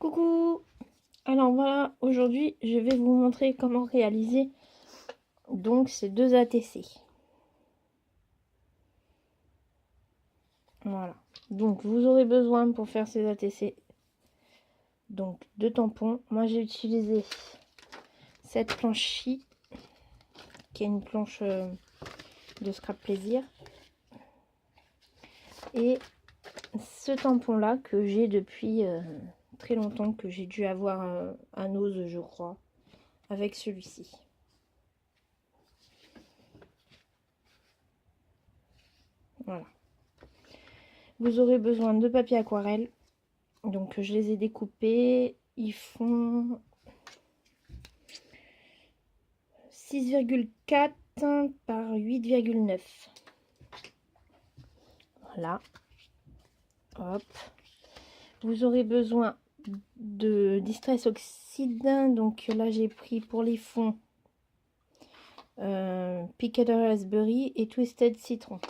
Coucou! Alors voilà, aujourd'hui je vais vous montrer comment réaliser donc ces deux ATC. Voilà, donc vous aurez besoin pour faire ces ATC donc de tampons. Moi j'ai utilisé cette planche-ci qui est une planche de scrap plaisir et ce tampon là que j'ai depuis très longtemps, que j'ai dû avoir un ose je crois avec celui-ci. Voilà. Vous aurez besoin de papier aquarelle. Donc je les ai découpés. Ils font 6,4 par 8,9. Voilà. Hop. Vous aurez besoin de Distress Oxide. Donc là j'ai pris pour les fonds Picked Raspberry et Twisted Citron.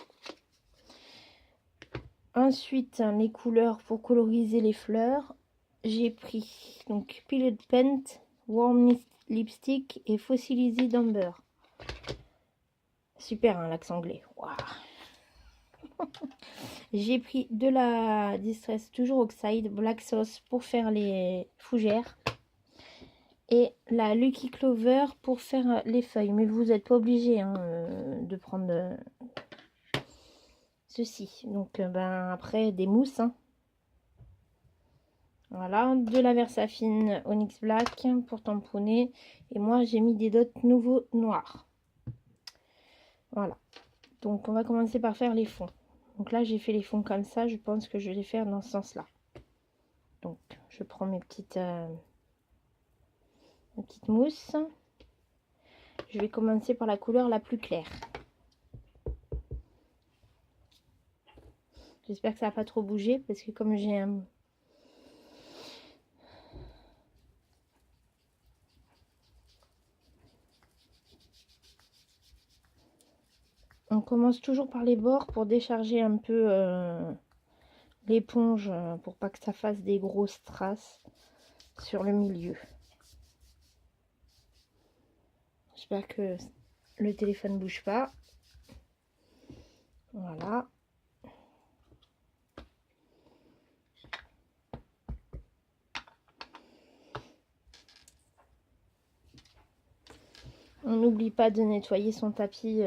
Ensuite, les couleurs pour coloriser les fleurs. J'ai pris donc Pilot Paint, Warm Lipstick et Fossilized Amber. Super hein, l'accent anglais. Wow. J'ai pris de la Distress toujours Oxide, Black Sauce pour faire les fougères. Et la Lucky Clover pour faire les feuilles. Mais vous n'êtes pas obligé hein, de prendre ceci. Donc après des mousses. Hein. Voilà, de la Versafine Onyx Black pour tamponner. Et moi, j'ai mis des dots nouveaux noirs. Voilà. Donc, on va commencer par faire les fonds. Donc là, j'ai fait les fonds comme ça. Je pense que je vais les faire dans ce sens-là. Donc, je prends mes petites mousses. Je vais commencer par la couleur la plus claire. J'espère que ça va pas trop bouger parce que comme j'ai un... On commence toujours par les bords pour décharger un peu l'éponge pour pas que ça fasse des grosses traces sur le milieu. J'espère que le téléphone ne bouge pas. Voilà. On n'oublie pas de nettoyer son tapis.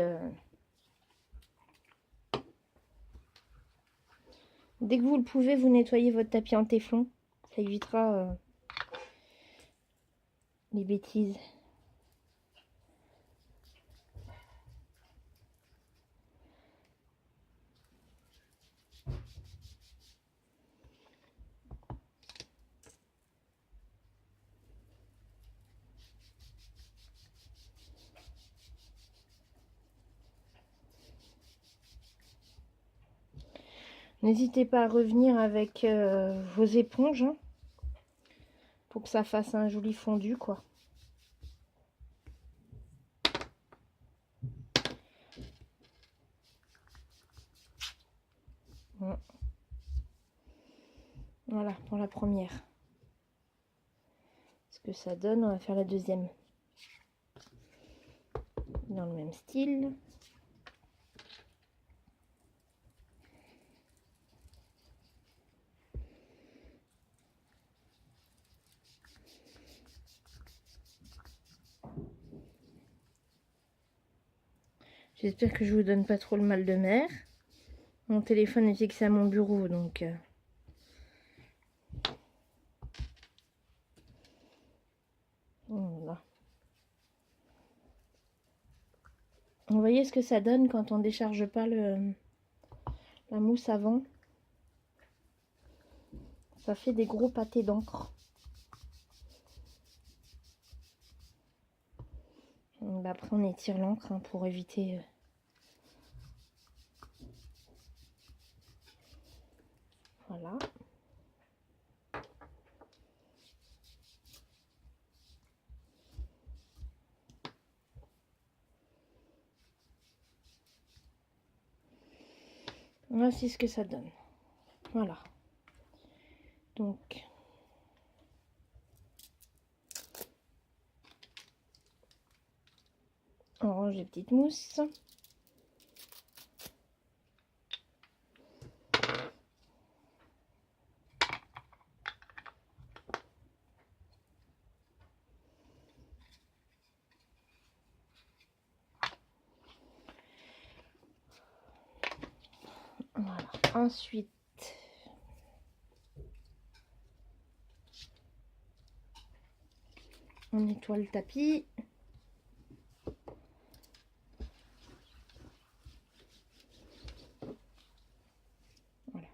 Dès que vous le pouvez, vous nettoyez votre tapis en téflon. Ça évitera les bêtises. N'hésitez pas à revenir avec vos éponges hein, pour que ça fasse un joli fondu quoi. Voilà pour la première. Ce que ça donne, on va faire la deuxième. Dans le même style. J'espère que je vous donne pas trop le mal de mer. Mon téléphone est fixé à mon bureau, donc... Voilà. Vous voyez ce que ça donne quand on décharge pas la mousse avant? Ça fait des gros pâtés d'encre. Après on étire l'encre hein, pour éviter... Voilà. Voici ce que ça donne. Voilà. Donc, On range les petites mousses. Voilà. Ensuite, on nettoie le tapis. Voilà.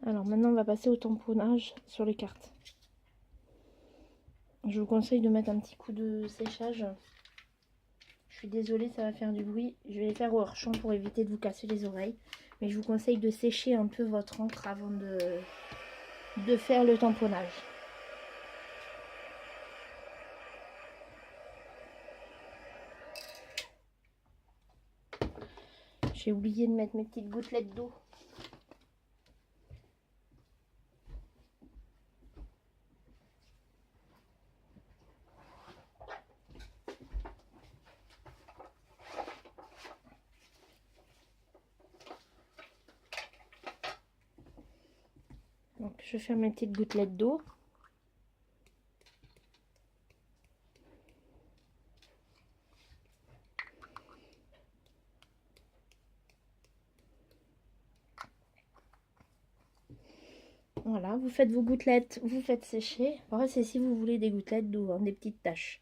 Alors maintenant, on va passer au tamponnage sur les cartes. Je vous conseille de mettre un petit coup de séchage. Je suis désolée, ça va faire du bruit. Je vais les faire au hors-champ pour éviter de vous casser les oreilles. Mais je vous conseille de sécher un peu votre encre avant de faire le tamponnage. J'ai oublié de mettre mes petites gouttelettes d'eau. Donc je vais faire mes petites gouttelettes d'eau. Voilà, vous faites vos gouttelettes, vous faites sécher. Après, c'est si vous voulez des gouttelettes d'eau, hein, des petites taches.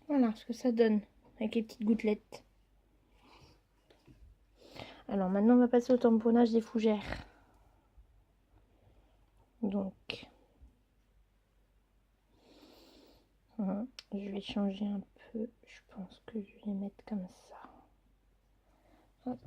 Voilà ce que ça donne avec les petites gouttelettes. Alors maintenant, on va passer au tamponnage des fougères. Donc, je vais changer un peu. Je pense que je vais les mettre comme ça. Hop.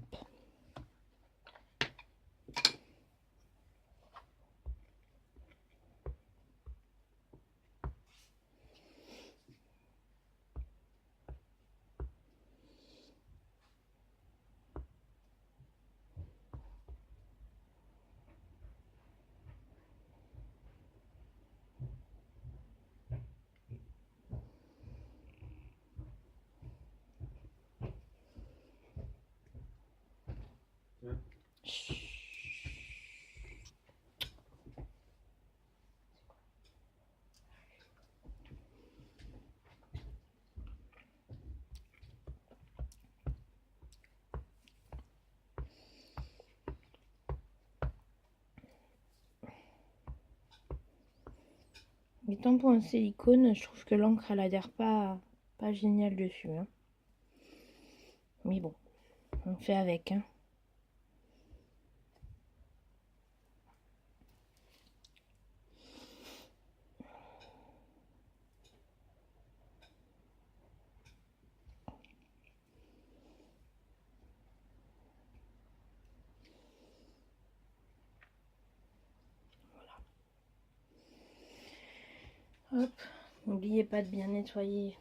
Les tampons en silicone, je trouve que l'encre elle adhère pas génial dessus. Hein. Mais bon, on fait avec. Hein. Hop, n'oubliez pas de bien nettoyer.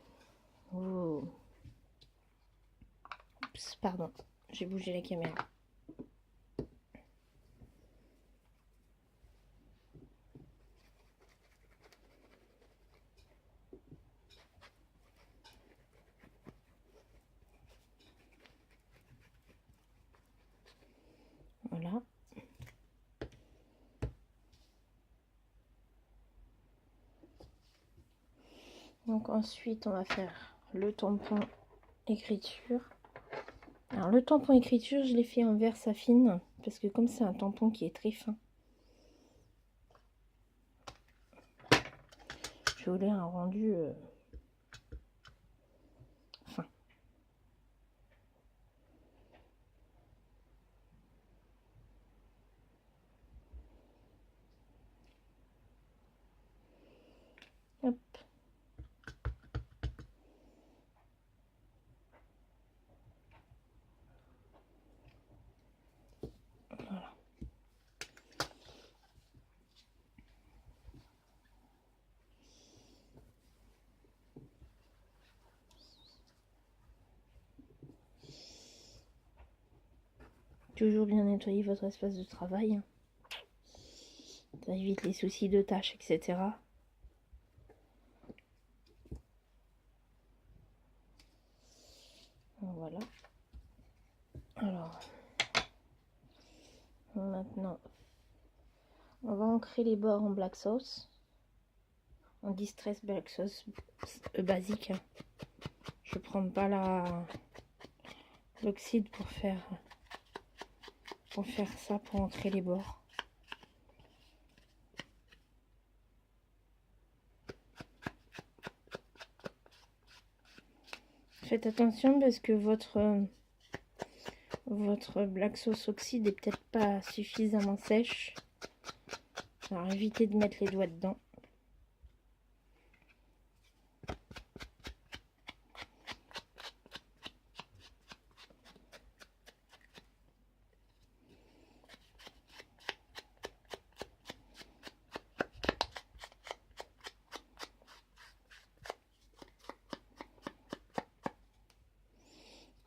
Oh. Oups, pardon, j'ai bougé la caméra. Voilà. Donc ensuite, on va faire le tampon écriture. Alors le tampon écriture, je l'ai fait en verre saphine parce que comme c'est un tampon qui est très fin, je voulais un rendu fin. Hop. Voilà. Toujours bien nettoyer votre espace de travail. Ça évite les soucis de tâches, etc. Voilà. Alors, maintenant, on va ancrer les bords en black sauce. En distress black sauce basique. Je prends pas l'oxyde pour faire ça, pour ancrer les bords. Faites attention parce que votre black sauce oxyde est peut-être pas suffisamment sèche. Alors évitez de mettre les doigts dedans.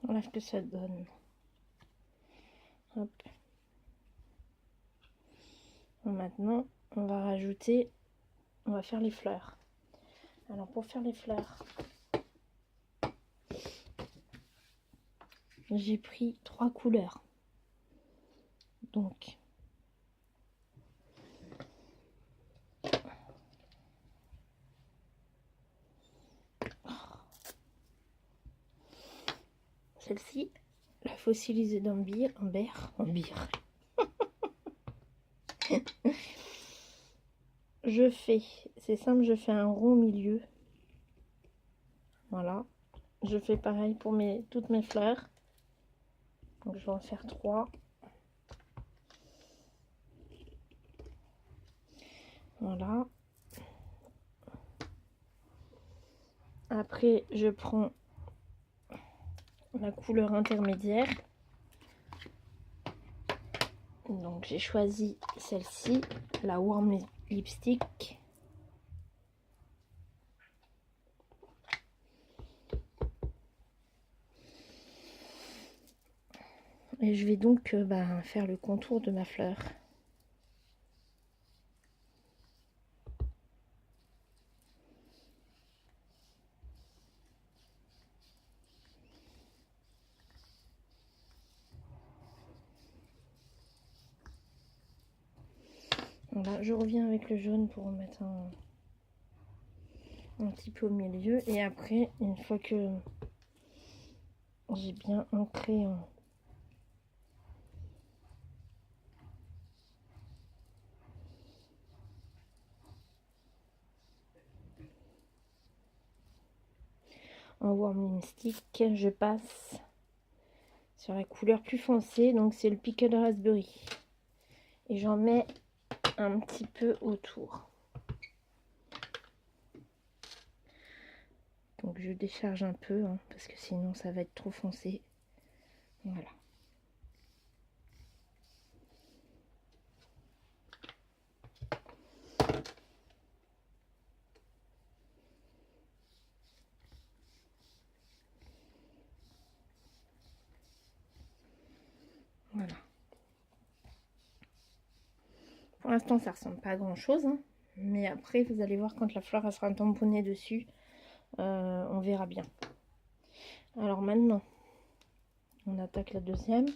Voilà ce que ça donne. Hop. Maintenant, on va faire les fleurs. Alors pour faire les fleurs, j'ai pris 3 couleurs. Donc, celle-ci, la fossilisée d'Ambir, je fais, c'est simple, je fais un rond au milieu. Voilà. Je fais pareil pour toutes mes fleurs. Donc je vais en faire 3. Voilà. Après, je prends la couleur intermédiaire. Donc j'ai choisi celle-ci, la Warm Lipstick. Et je vais donc faire le contour de ma fleur. Voilà, je reviens avec le jaune pour remettre un petit peu au milieu. Et après, une fois que j'ai bien ancré en Warm Lipstick, je passe sur la couleur plus foncée, donc c'est le Pickled Raspberry. Et j'en mets un petit peu autour. Donc je décharge un peu, hein, parce que sinon ça va être trop foncé. Voilà. Voilà. Pour l'instant ça ressemble pas à grand chose, hein, mais après vous allez voir quand la fleur elle sera tamponnée dessus, on verra bien. Alors maintenant on attaque la deuxième.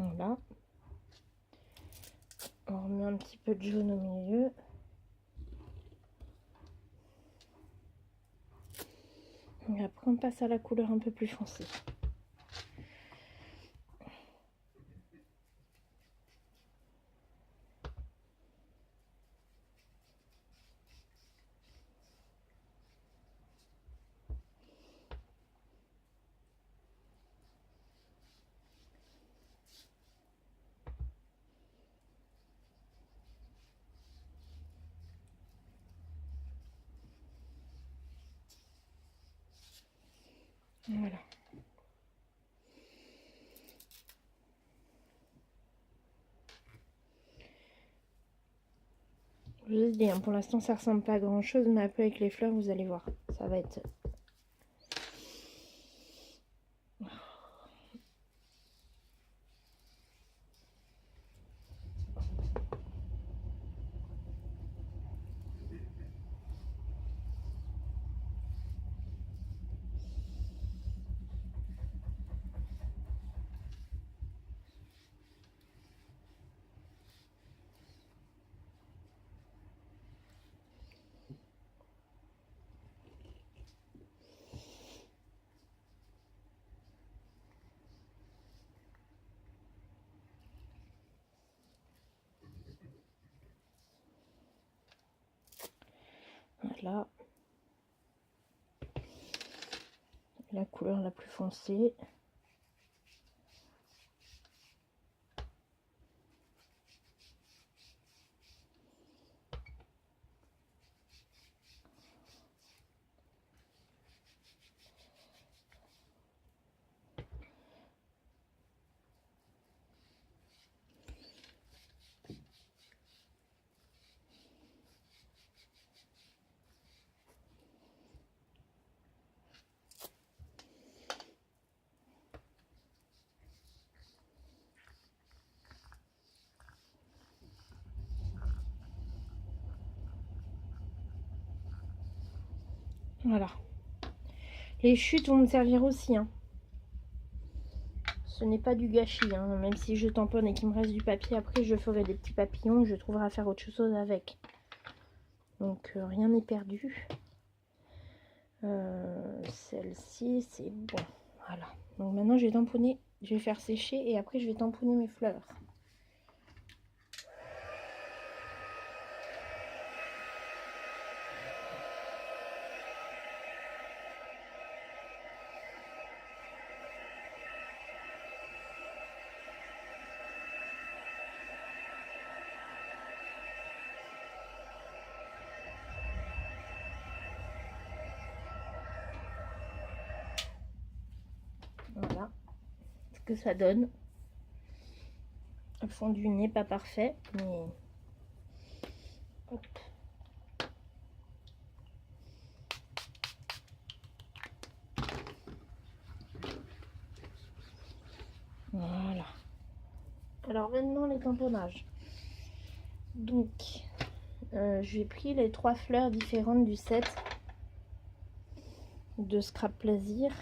Voilà. On remet un petit peu de jaune au milieu. Et après on passe à la couleur un peu plus foncée. Voilà. Je vous ai dit, hein, pour l'instant ça ressemble pas à grand chose, mais après avec les fleurs vous allez voir, ça va être... Voilà. La couleur la plus foncée. Voilà. Les chutes vont me servir aussi, hein. Ce n'est pas du gâchis, hein. Même si je tamponne et qu'il me reste du papier, après je ferai des petits papillons, je trouverai à faire autre chose avec. Donc rien n'est perdu. Celle-ci, c'est bon. Voilà. Donc maintenant je vais tamponner, je vais faire sécher et après je vais tamponner mes fleurs. Voilà ce que ça donne. Le fondu n'est pas parfait, mais hop. Voilà. Alors maintenant les tamponnages. Donc j'ai pris les 3 fleurs différentes du set de Scrap Plaisir.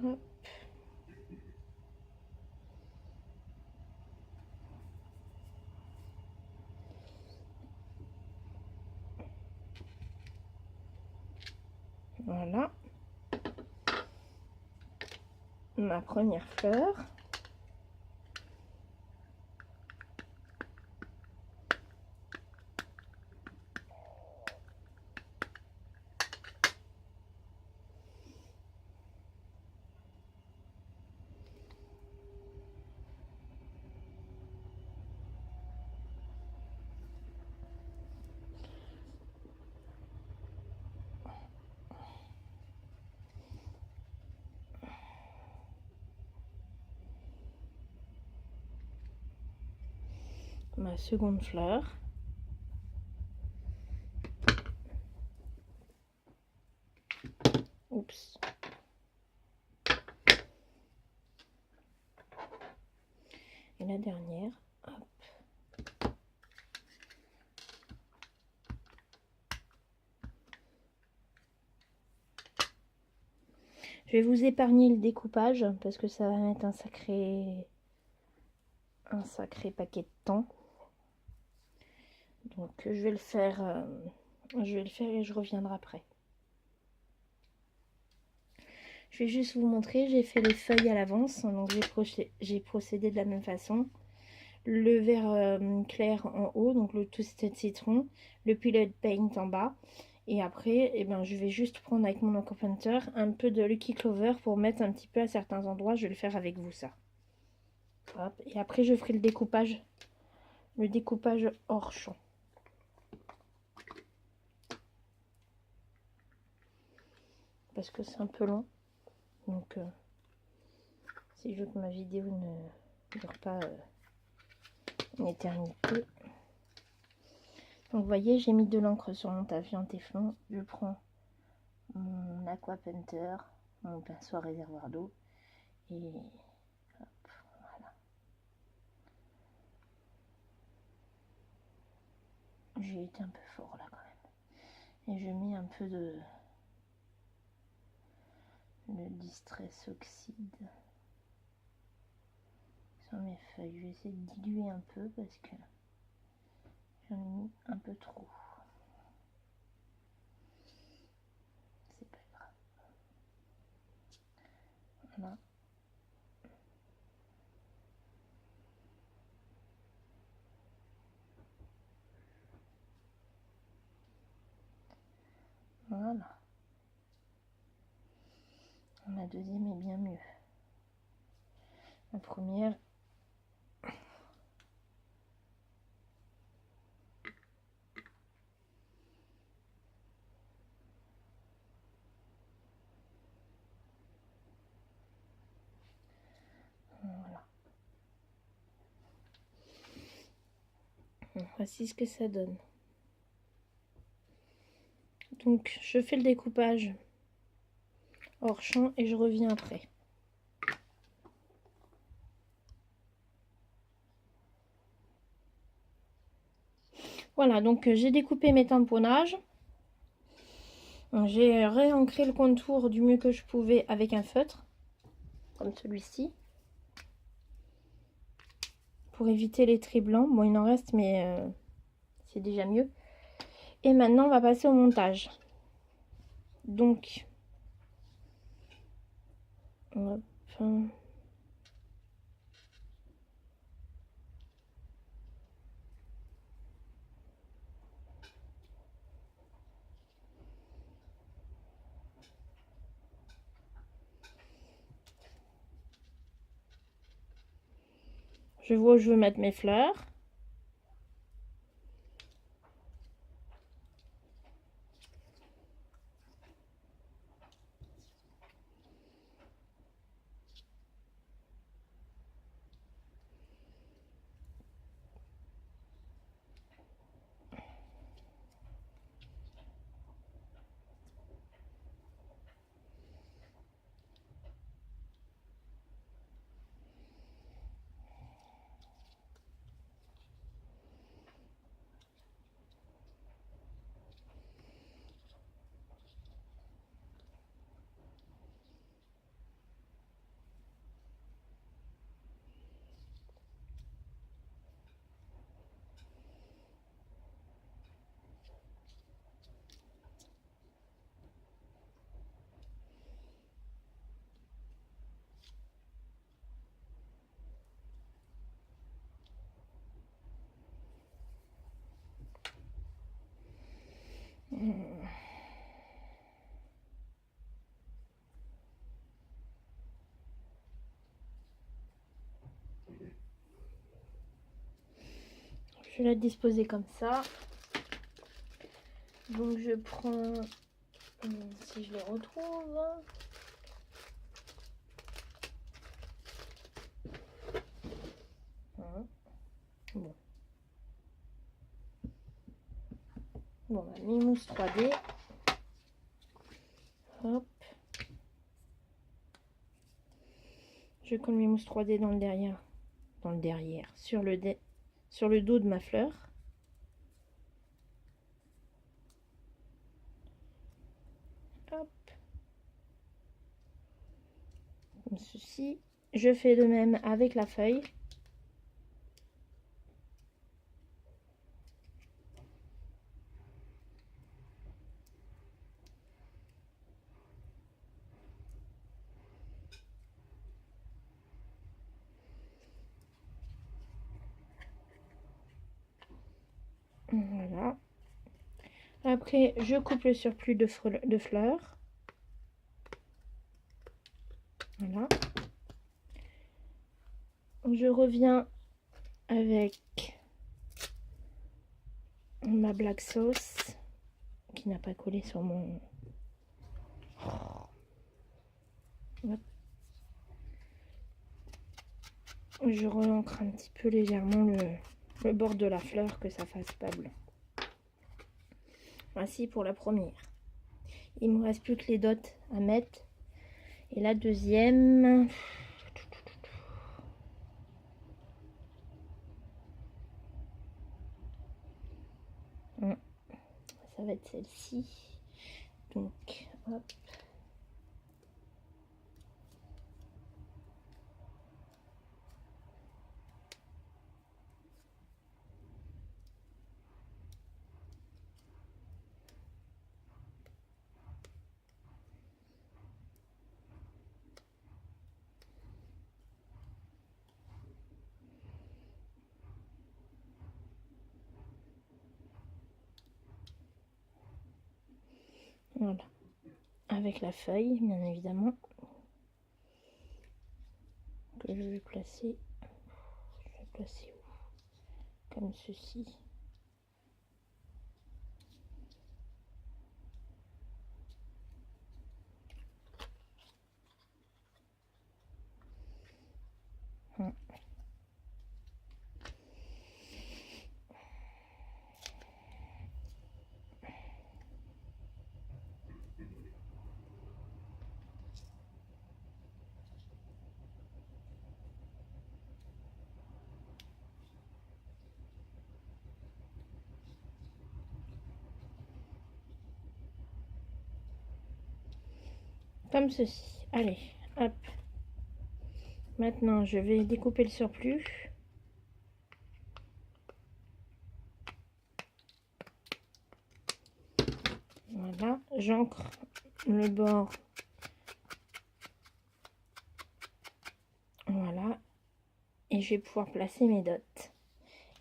Hop. Voilà ma première fleur. ma seconde fleur. Oups. Et la dernière. Hop. Je vais vous épargner le découpage parce que ça va mettre un sacré paquet de temps. Donc je vais le faire et je reviendrai après. Je vais juste vous montrer, j'ai fait les feuilles à l'avance, donc j'ai procédé de la même façon. Le vert clair en haut, donc le Twisted Citron, le Pilot Paint en bas. Et après, eh ben, je vais juste prendre avec mon Hunter un peu de Lucky Clover pour mettre un petit peu à certains endroits. Je vais le faire avec vous, ça. Hop. Et après, je ferai le découpage hors champ. Parce que c'est un peu long. Donc, si je veux que ma vidéo ne dure pas une éternité. Donc, vous voyez, j'ai mis de l'encre sur mon tapis en téflon. Je prends mon Aqua Painter, mon pinceau à réservoir d'eau. Et hop, voilà. J'ai été un peu fort là quand même. Et je mets un peu de Distress Oxide sur mes feuilles. Je vais essayer de diluer un peu parce que j'en ai mis un peu trop. C'est pas grave. Voilà. Voilà. La deuxième est bien mieux. La première. Voilà. Voici ce que ça donne. Donc je fais le découpage hors champ et je reviens après. Voilà, donc j'ai découpé mes tamponnages. J'ai réancré le contour du mieux que je pouvais avec un feutre, comme celui-ci, pour éviter les traits blancs. Bon, il en reste, mais c'est déjà mieux. Et maintenant, on va passer au montage. Donc, hop. Je vois où je veux mettre mes fleurs. Je vais la disposer comme ça. Donc je prends, si je les retrouve, bon. Bon, bah, mes mousses 3D. Hop. Je colle mes mousses 3D dans le derrière. Sur le dos de ma fleur. Hop. Comme ceci. Je fais de même avec la feuille. Voilà. Après, je coupe le surplus de fleurs. Voilà. Je reviens avec ma black sauce qui n'a pas collé sur mon... Hop. Je re-encre un petit peu légèrement le bord de la fleur, que ça fasse pas blanc. Voici pour la première. Il me reste plus que les dots à mettre. Et la deuxième... Ça va être celle-ci. Donc, hop. Voilà. Avec la feuille, bien évidemment. Que je vais placer. Je vais placer où? Comme ceci. Comme ceci. Allez, hop. Maintenant, je vais découper le surplus. Voilà, j'ancre le bord. Voilà. Et je vais pouvoir placer mes dots.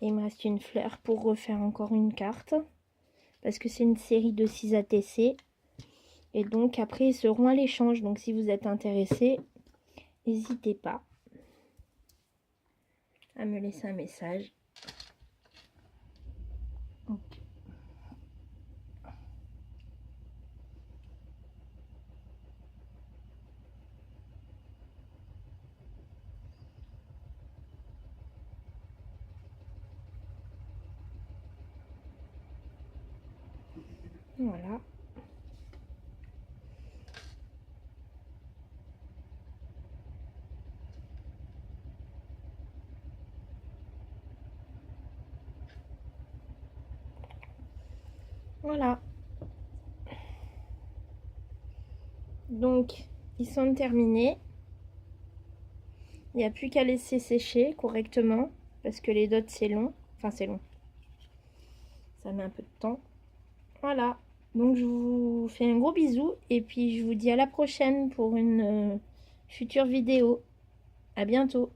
Et il me reste une fleur pour refaire encore une carte. Parce que c'est une série de 6 ATC. Et donc après, ils seront à l'échange. Donc si vous êtes intéressé, n'hésitez pas à me laisser un message. Okay. Voilà. Voilà. Donc, ils sont terminés. Il n'y a plus qu'à laisser sécher correctement. Parce que les dots, c'est long. Enfin, c'est long. Ça met un peu de temps. Voilà. Donc, je vous fais un gros bisou. Et puis, je vous dis à la prochaine pour une future vidéo. À bientôt.